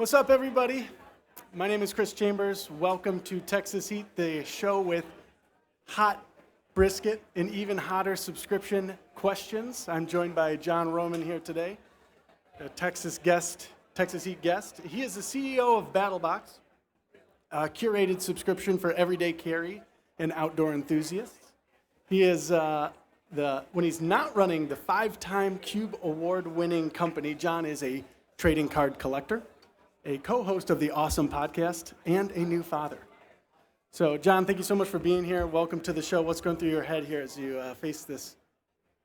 What's up, everybody? My name is Chris Chambers. Welcome to Texas Heat, the show with hot brisket and even hotter subscription questions. I'm joined by John Roman here today, a Texas Heat guest. He is the CEO of Battlbox, a curated subscription for everyday carry and outdoor enthusiasts. He is when he's not running the 5-time Cube Award-winning company, John is a trading card collector, a co-host of the ASOM podcast, and a new father. So, John, thank you so much for being here. Welcome to the show. What's going through your head here as you face this?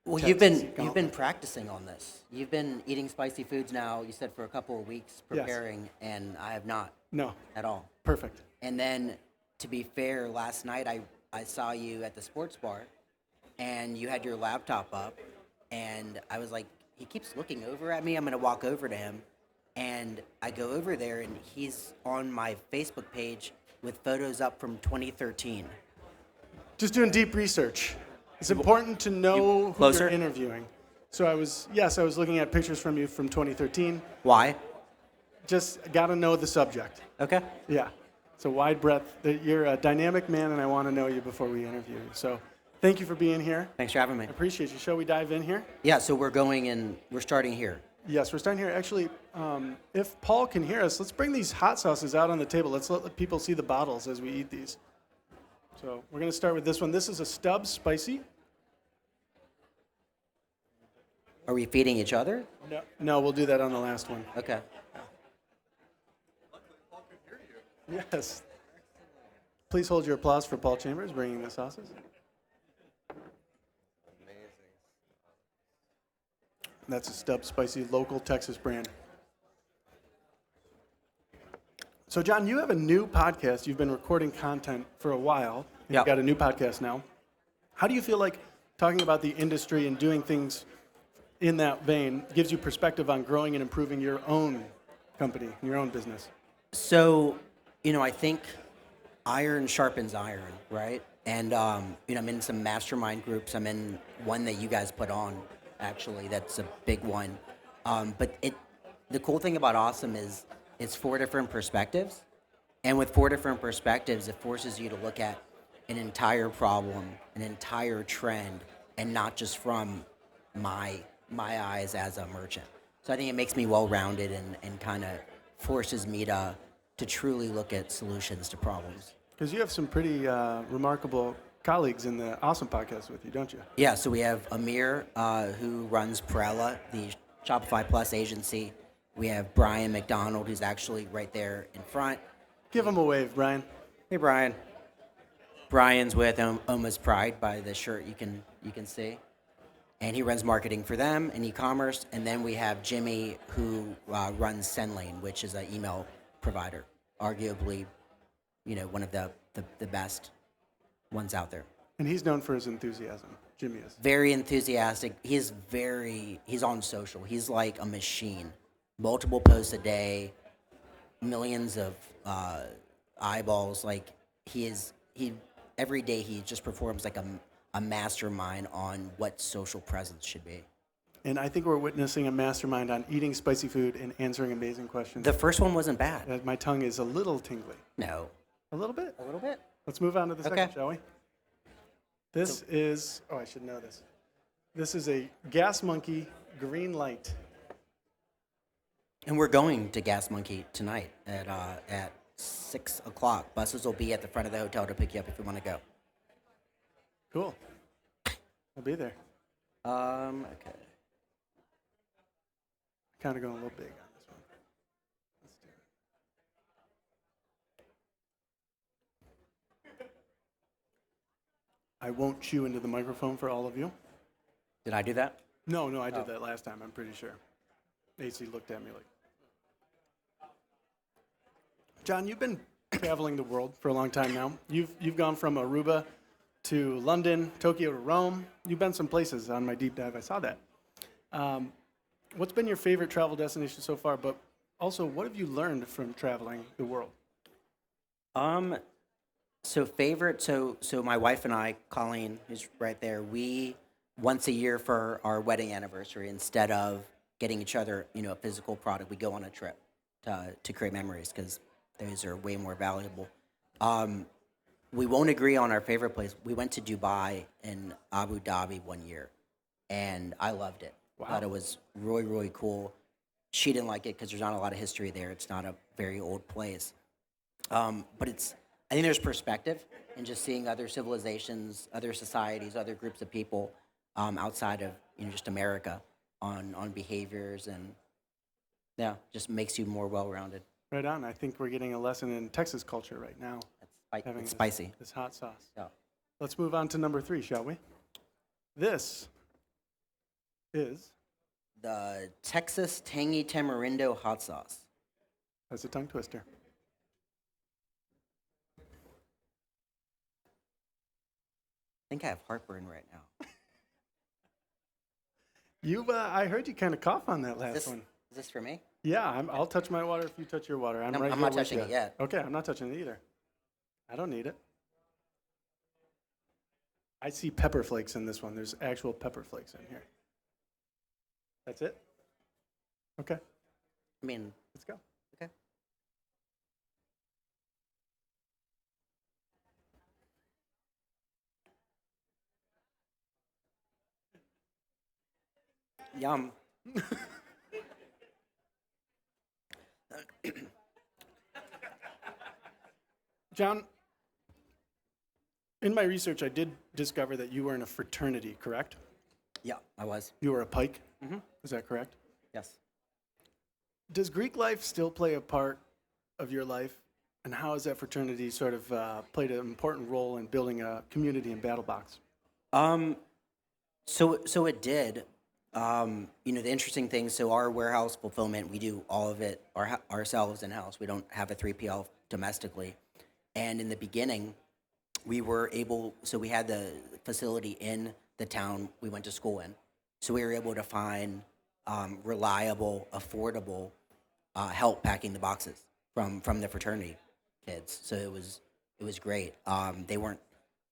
Well, you've been practicing on this. You've been eating spicy foods now. You said for a couple of weeks preparing, yes. And I have not. No. At all. Perfect. And then, to be fair, last night I saw you at the sports bar, and you had your laptop up, and I was like, he keeps looking over at me. I'm going to walk over to him. And I go over there, and he's on my Facebook page with photos up from 2013. Just doing deep research. It's important to know who you're interviewing. So I was looking at pictures from you from 2013. Why? Just got to know the subject. Okay. Yeah. It's a wide breadth. You're a dynamic man, and I want to know you before we interview you. So thank you for being here. Thanks for having me. I appreciate you. Shall we dive in here? Yeah, so we're starting here. Yes, we're starting here. Actually, if Paul can hear us, let's bring these hot sauces out on the table. Let's let people see the bottles as we eat these. So we're going to start with this one. This is a Stubbs Spicy. Are we feeding each other? No, we'll do that on the last one. Okay. Yes. Please hold your applause for Paul Chambers bringing the sauces. That's a Stubbs Spicy local Texas brand. So, John, you have a new podcast. You've been recording content for a while. You've got a new podcast now. How do you feel like talking about the industry and doing things in that vein gives you perspective on growing and improving your own company, your own business? So, I think iron sharpens iron, right? And, I'm in some mastermind groups. I'm in one that you guys put on. Actually, that's a big one. But the cool thing about ASOM is it's 4 different perspectives. And with 4 different perspectives, it forces you to look at an entire problem, an entire trend, and not just from my eyes as a merchant. So I think it makes me well-rounded and kind of forces me to truly look at solutions to problems. Because you have some pretty remarkable colleagues in the ASOM podcast with you, don't you? Yeah, so we have Amir, who runs Perella, the Shopify Plus agency. We have Brian McDonald, who's actually right there in front. Give him a wave, Brian. Hey, Brian. Brian's with Oma's Pride by the shirt you can see. And he runs marketing for them and e-commerce. And then we have Jimmy, who runs SendLane, which is an email provider, arguably, one of the best ones out there. And he's known for his enthusiasm. Jimmy is. Very enthusiastic. He's on social. He's like a machine. Multiple posts a day, millions of eyeballs. Like he every day he just performs like a mastermind on what social presence should be. And I think we're witnessing a mastermind on eating spicy food and answering amazing questions. The first one wasn't bad. My tongue is a little tingly. No. A little bit? A little bit. Let's move on to the second, shall we? This is, I should know this. This is a Gas Monkey Green Light. And we're going to Gas Monkey tonight at 6 o'clock. Buses will be at the front of the hotel to pick you up if you want to go. Cool. I'll be there. Okay. Kind of going a little big on this one. Let's do it. I won't chew into the microphone for all of you. Did I do that? No, I did that last time, I'm pretty sure. AC looked at me like... John, you've been traveling the world for a long time now. You've gone from Aruba to London, Tokyo to Rome. You've been some places on my deep dive. I saw that. What's been your favorite travel destination so far? But also, what have you learned from traveling the world? So my wife and I, Colleen, who's right there, we once a year for our wedding anniversary, instead of getting each other, a physical product, we go on a trip. to create memories because those are way more valuable. We won't agree on our favorite place. We went to Dubai and Abu Dhabi one year, and I loved it. Wow. Thought it was really, really cool. She didn't like it because there's not a lot of history there. It's not a very old place. But I think there's perspective in just seeing other civilizations, other societies, other groups of people outside of just America on behaviors, and yeah, just makes you more well-rounded. Right on. I think we're getting a lesson in Texas culture right now. Having It's spicy. This hot sauce. Yeah. Let's move on to number 3, shall we? This is, The Texas Tangy Tamarindo Hot Sauce. that's a tongue twister. I think I have heartburn right now. I heard you kind of cough on that last one. Is this for me? Yeah, I'll touch my water if you touch your water. I'm No, right I'm here not with touching you. it yet. Okay, I'm not touching it either. I don't need it. I see pepper flakes in this one. There's actual pepper flakes in here. That's it? Okay, I mean, let's go. okay. Yum. John, in my research, I did discover that you were in a fraternity, correct? Yeah, I was. You were a Pike? Mm-hmm. Is that correct? Yes. Does Greek life still play a part of your life? And how has that fraternity sort of played an important role in building a community in Battlebox? So it did. The interesting thing. So our warehouse fulfillment, we do all of it ourselves in house. We don't have a 3PL domestically. And in the beginning, we were able. So we had the facility in the town we went to school in. So we were able to find reliable, affordable help packing the boxes from the fraternity kids. So it was great. They weren't.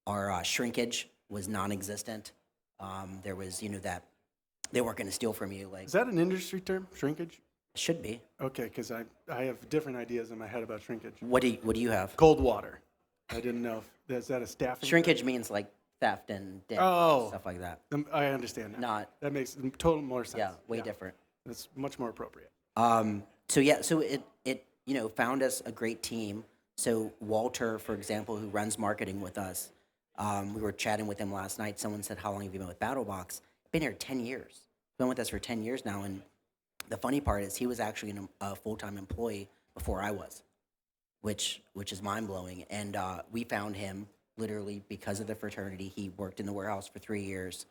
Our shrinkage was non-existent. There was that they weren't going to steal from you. Like, Is that an industry term, shrinkage? should be. Okay, because I have different ideas in my head about shrinkage. What do you have? Cold water. I didn't know is that a staffing? Shrinkage means like theft and damage, Oh. stuff like that. I understand that. Not That makes total more sense. yeah, way different. That's much more appropriate. So it found us a great team. So Walter, for example, who runs marketing with us, we were chatting with him last night. Someone said, "How long have you been with Battlebox?" Been here 10 years. Been with us for 10 years now. And the funny part is he was actually a full-time employee before I was, which is mind-blowing. And we found him literally because of the fraternity. He worked in the warehouse for 3 years.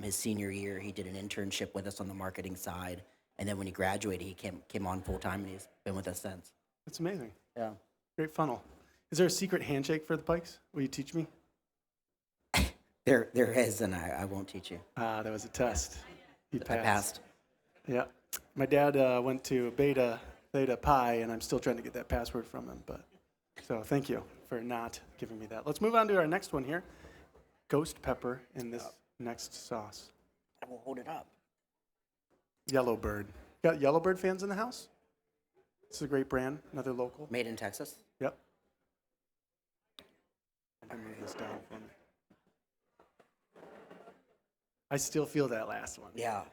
His senior year, he did an internship with us on the marketing side. And then when he graduated, he came on full-time, and he's been with us since. That's amazing. Yeah. Great funnel. Is there a secret handshake for the Pikes? Will you teach me? There is, and I won't teach you. That was a test. You I passed. Yeah. My dad went to Beta Theta Pi, and I'm still trying to get that password from him. So thank you for not giving me that. Let's move on to our next one here. Ghost pepper in this next sauce. I will hold it up. Yellowbird. Got Yellowbird fans in the house? This is a great brand, another local. Made in Texas. Yep. I can move this down for me. I still feel that last one. Yeah,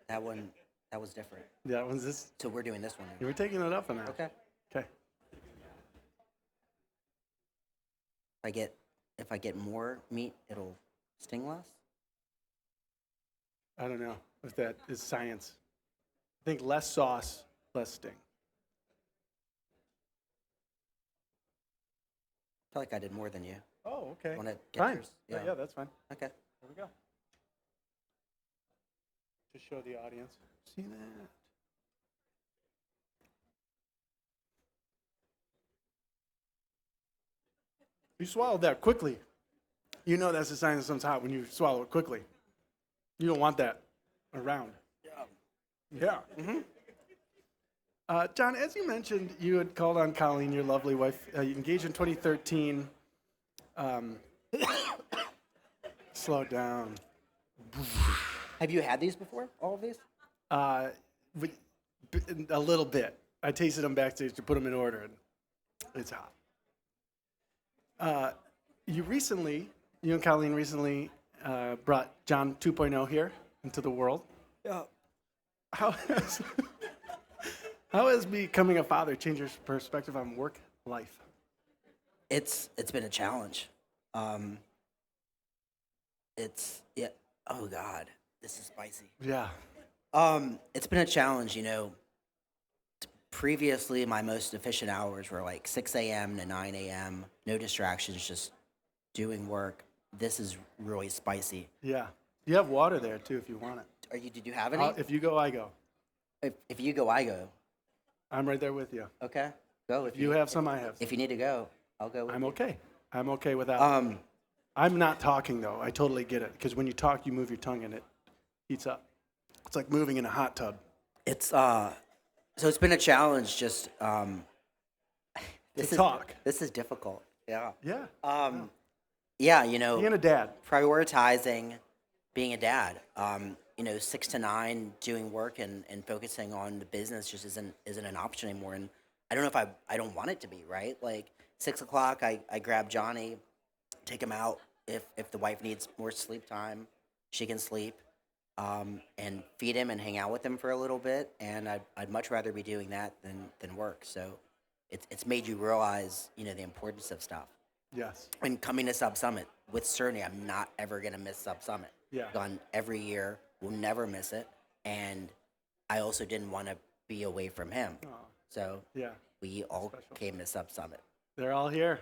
that was different. That one's this. So we're doing this one. You were taking it up a notch. Okay. Okay. If I get more meat, it'll sting less. I don't know if that is science. I think less sauce, less sting. I feel like I did more than you. Oh, okay. Want to get Fine. yours? Yeah, that's fine. Okay. There we go. To show the audience. See that? You swallowed that quickly. You know that's a sign that something's hot when you swallow it quickly. You don't want that around. Yeah. Mm-hmm. John, as you mentioned, you had called on Colleen, your lovely wife. You engaged in 2013. Slow down. Have you had these before? All of these? A little bit. I tasted them backstage to put them in order, and it's hot. You and Colleen recently brought John 2.0 here into the world. Yeah. How has, how has becoming a father changed your perspective on work life? It's been a challenge. Yeah. Oh God, this is spicy. Yeah. It's been a challenge. Previously, my most efficient hours were like 6 a.m. to 9 a.m. No distractions, just doing work. This is really spicy. Yeah. You have water there, too, if you want it. Did you have any? If you go, I go. If you go, I go. I'm right there with you. Okay, go. If you have some, I have some. If you need to go, I'll go. I'm okay. I'm okay with that. I'm not talking, though. I totally get it. Because when you talk, you move your tongue and it heats up. It's like moving in a hot tub. So it's been a challenge. Just talk. This is difficult. Yeah. Yeah. Yeah. Being a dad. Prioritizing being a dad. 6 to 9 doing work and focusing on the business just isn't an option anymore. And I don't know if I don't want it to be, right? Like 6 o'clock, I grab Johnny, take him out. If the wife needs more sleep time, she can sleep. And feed him and hang out with him for a little bit, and I'd much rather be doing that than work. So it's made you realize the importance of stuff. Yes. And coming to SubSummit with certainty, I'm not ever gonna miss SubSummit. Yeah. Gone every year, will never miss it, and I also didn't want to be away from him. Oh, So yeah. we all Special. came to SubSummit. They're all here.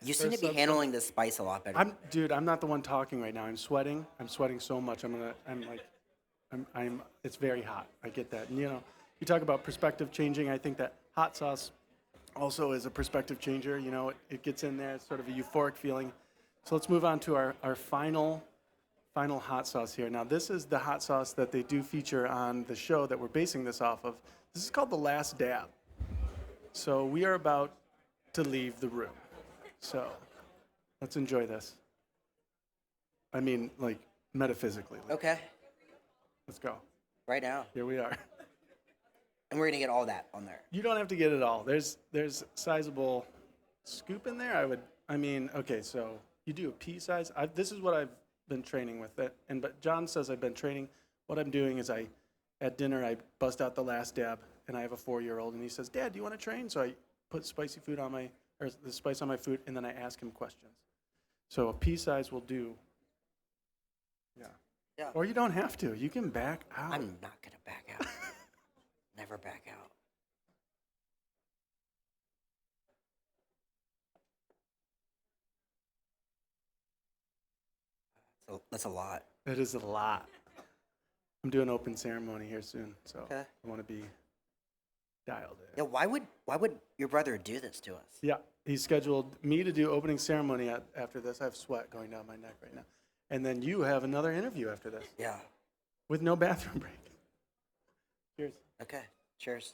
You seem to be handling this spice a lot better. I'm not the one talking right now. I'm sweating. I'm sweating so much. It's very hot. I get that. And, you talk about perspective changing. I think that hot sauce also is a perspective changer. It gets in there. It's sort of a euphoric feeling. So let's move on to our final hot sauce here. Now, this is the hot sauce that they do feature on the show that we're basing this off of. This is called the Last Dab. So we are about to leave the room. So let's enjoy this. I mean, like, metaphysically. Okay, Let's go. right now, Here we are. and we're gonna get all that on there. You don't have to get it all. There's sizable scoop in there. Okay, so you do a pea size. This is what I've been training with it. But John says I've been training. What I'm doing is at dinner, I bust out the Last Dab, and I have a 4-year-old, and he says, "Dad, do you want to train?" So I put the spice on my food, and then I ask him questions. So a pea size will do. Yeah. Yeah. Or you don't have to. You can back out. I'm not gonna back out. Never back out. So that's a lot. That is a lot. I'm doing open ceremony here soon, so Okay. I want to be dialed in. Yeah. Why would your brother do this to us? Yeah, he scheduled me to do opening ceremony after this. I have sweat going down my neck right now. And then you have another interview after this Yeah. with no bathroom break. Cheers. Okay. Cheers.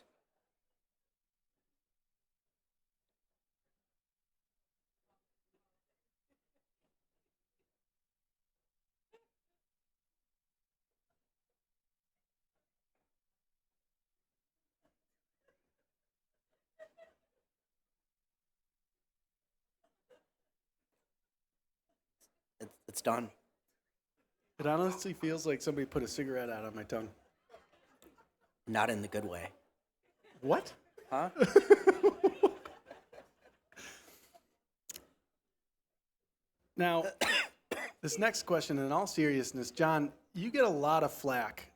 It's done. It honestly feels like somebody put a cigarette out on my tongue. Not in the good way. What? Huh? Now, this next question, in all seriousness, John, you get a lot of flack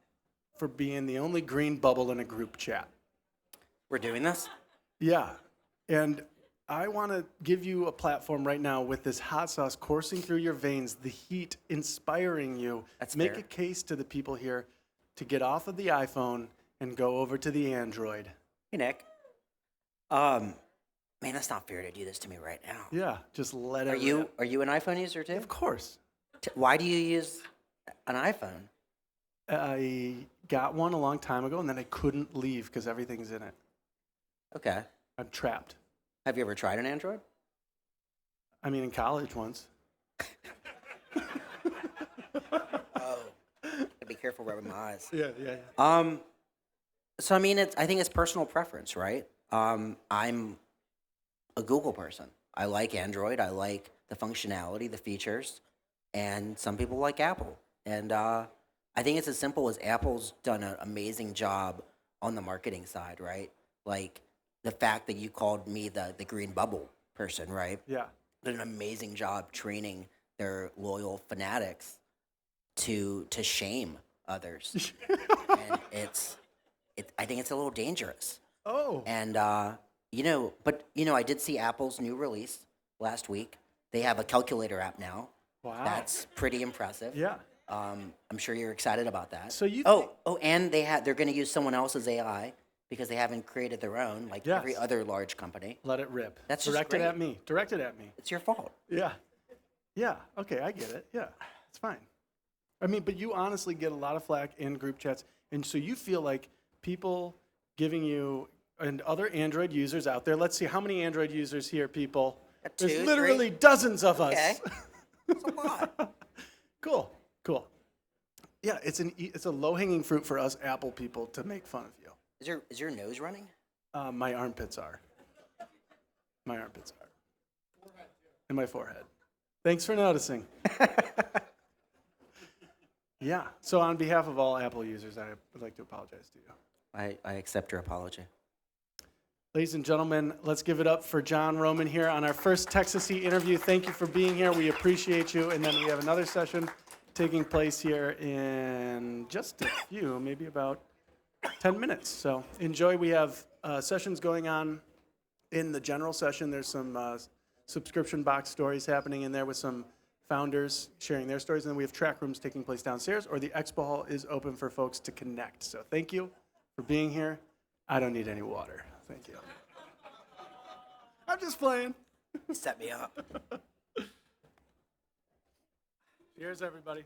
for being the only green bubble in a group chat. We're doing this? Yeah, and I want to give you a platform right now with this hot sauce coursing through your veins, the heat inspiring you. That's Make fair. a case to the people here to get off of the iPhone and go over to the Android. Hey, Nick. Man, that's not fair to do this to me right now. Yeah, just let it Are rip. you an iPhone user too? Of course. Why do you use an iPhone? I got one a long time ago, and then I couldn't leave because everything's in it. Okay. I'm trapped. Have you ever tried an Android? I mean, in college once. Oh, gotta be careful rubbing my eyes. Yeah. So I mean, I think it's personal preference, right? I'm a Google person. I like Android. I like the functionality, the features, and some people like Apple. And I think it's as simple as Apple's done an amazing job on the marketing side, right? Like the fact that you called me the green bubble person, right? Yeah. Did an amazing job training their loyal fanatics to shame others, and I think it's a little dangerous. Oh. And I did see Apple's new release last week. They have a calculator app now. Wow. That's pretty impressive. Yeah. I'm sure you're excited about that. So you and they're going to use someone else's AI because they haven't created their own, like every Yes. other large company. Let it rip. That's just directed great. at me. Directed at me. It's your fault. Yeah. Yeah. Okay, I get it. Yeah. It's fine. I mean, but you honestly get a lot of flack in group chats, and so you feel like people giving you and other Android users out there. Let's see how many Android users here, people. Two, There's literally three. Dozens of us. Okay. It's a lot. Cool. Cool. Yeah, it's a low-hanging fruit for us Apple people to make fun of you. Is your nose running? My armpits are. My armpits are. And my forehead. Thanks for noticing. Yeah. So on behalf of all Apple users, I would like to apologize to you. I accept your apology. Ladies and gentlemen, let's give it up for John Roman here on our first TexasHeat interview. Thank you for being here. We appreciate you. And then we have another session taking place here in just a few, maybe about 10 minutes. So enjoy. We have sessions going on in the general session. There's some subscription box stories happening in there with some founders sharing their stories. And then we have track rooms taking place downstairs, or the expo hall is open for folks to connect. So thank you for being here. I don't need any water. Thank you. I'm just playing. Set me up. Cheers, everybody.